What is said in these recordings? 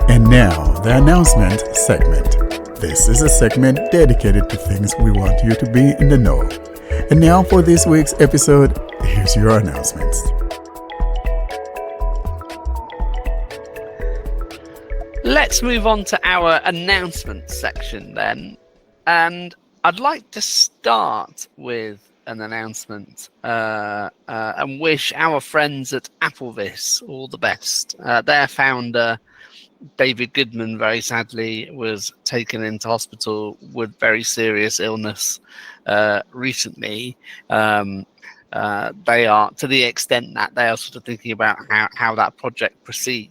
And now, the announcement segment. This is a segment dedicated to things we want you to be in the know. And now for this week's episode, here's your announcements. Let's move on to our announcements section then. And I'd like to start with an announcement and wish our friends at AppleVis all the best. Their founder, David Goodwin, very sadly was taken into hospital with very serious illness recently. They are, to the extent that they are sort of thinking about how that project proceeds.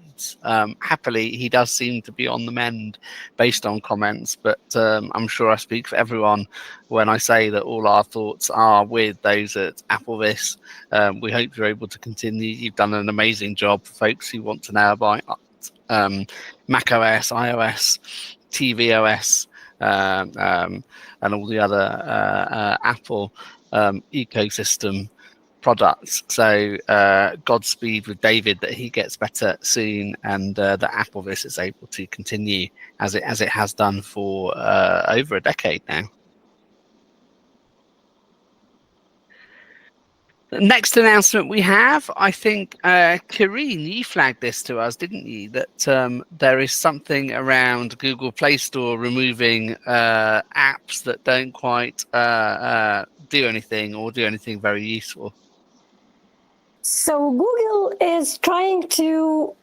Happily, he does seem to be on the mend based on comments, but I'm sure I speak for everyone when I say that all our thoughts are with those at AppleVis. We hope you're able to continue. You've done an amazing job for folks who want to know about macOS, iOS, tvOS, and all the other Apple ecosystem products. So Godspeed with David, that he gets better soon, and that AppleVis is able to continue as it has done for over a decade now. The next announcement we have, I think, Karine, you flagged this to us, didn't you? That there is something around Google Play Store removing apps that don't quite do anything or do anything very useful. So Google is trying to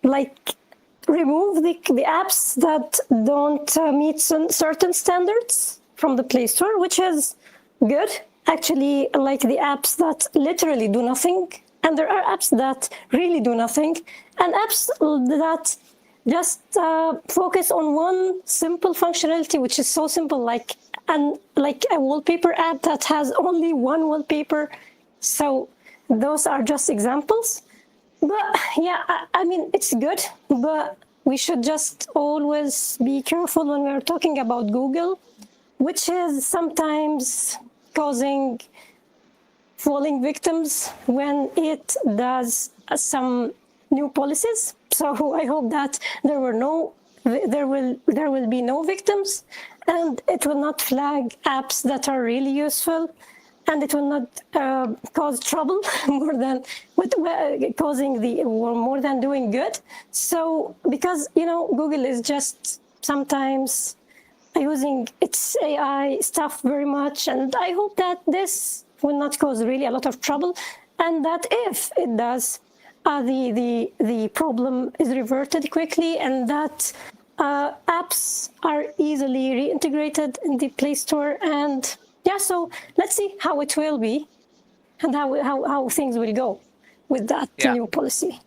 remove the apps that don't meet certain standards from the Play Store, which is good. Actually, like the apps that literally do nothing, and there are apps that really do nothing, and apps that just focus on one simple functionality, which is so simple, like a wallpaper app that has only one wallpaper. So those are just examples. But yeah, I mean, it's good, but we should just always be careful when we're talking about Google, which is sometimes causing falling victims when it does some new policies. So I hope that there will be no victims, and it will not flag apps that are really useful, and it will not cause trouble more than more than doing good. So because Google is just sometimes using its AI stuff very much, and I hope that this will not cause really a lot of trouble, and that if it does, the problem is reverted quickly, and that apps are easily reintegrated in the Play Store. And yeah, so let's see how it will be and how things will go with that new policy.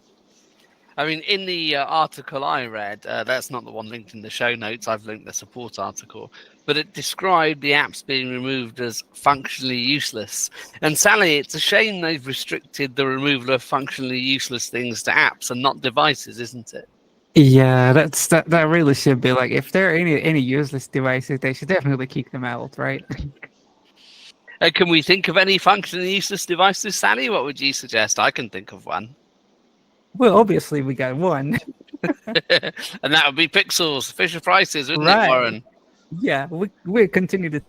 I mean, in the article I read, that's not the one linked in the show notes, I've linked the support article, but it described the apps being removed as functionally useless. And Sally, it's a shame they've restricted the removal of functionally useless things to apps and not devices, isn't it? Yeah, that really should be like, if there are any useless devices, they should definitely kick them out, right? Can we think of any functionally useless devices, Sally? What would you suggest? I can think of one. Well, obviously we got one. And that would be Pixels, Fisher Prices, wouldn't it, Warren? Yeah, we continue the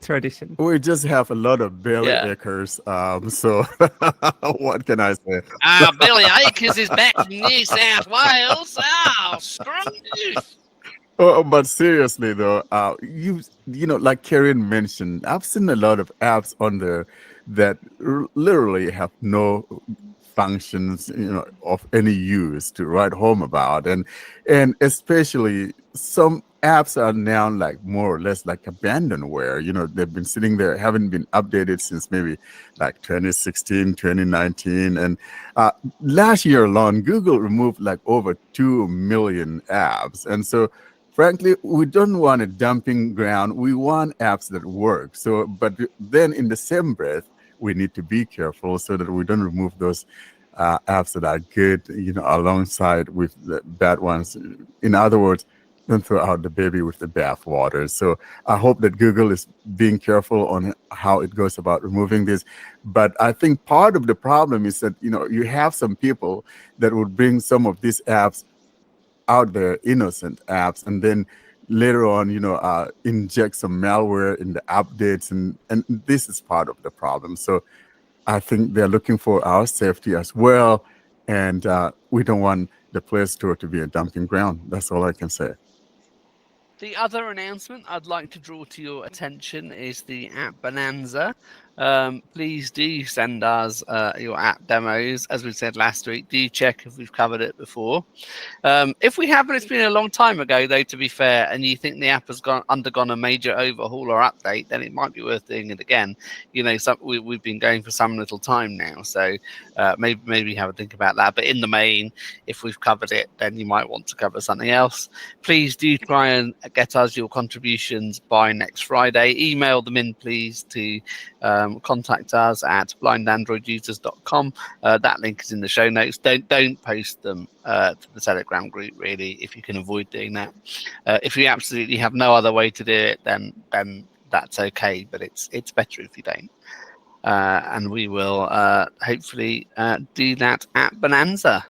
tradition. We just have a lot of Billy Akers, so what can I say? Billy Akers is back from New South Wales. Strong news. Oh, but seriously though, like Karen mentioned, I've seen a lot of apps on there that literally have no functions, of any use to write home about, and especially some apps are now like more or less like abandonware. They've been sitting there, haven't been updated since maybe like 2016, 2019, and last year alone, Google removed like over 2 million apps, and so frankly, we don't want a dumping ground. We want apps that work. So, but then in the same breath, we need to be careful so that we don't remove those apps that are good, alongside with the bad ones. In other words, don't throw out the baby with the bathwater. So I hope that Google is being careful on how it goes about removing this. But I think part of the problem is that, you have some people that would bring some of these apps out there, innocent apps, and then later on, inject some malware in the updates, and this is part of the problem. So I think they're looking for our safety as well, and we don't want the Play Store to be a dumping ground. That's all I can say. The other announcement I'd like to draw to your attention is the app Bonanza. Please do send us your app demos. As we said last week, do check if we've covered it before. If we haven't, it's been a long time ago, though, to be fair, and you think the app has undergone a major overhaul or update, then it might be worth doing it again. We've been going for some little time now, so maybe have a think about that. But in the main, if we've covered it, then you might want to cover something else. Please do try and get us your contributions by next Friday. Email them in, please, to contact us at blindandroidusers.com. That link is in the show notes. Don't post them to the Telegram group, really, if you can avoid doing that. If you absolutely have no other way to do it, then that's okay, but it's better if you don't. And we will hopefully do that at Bonanza.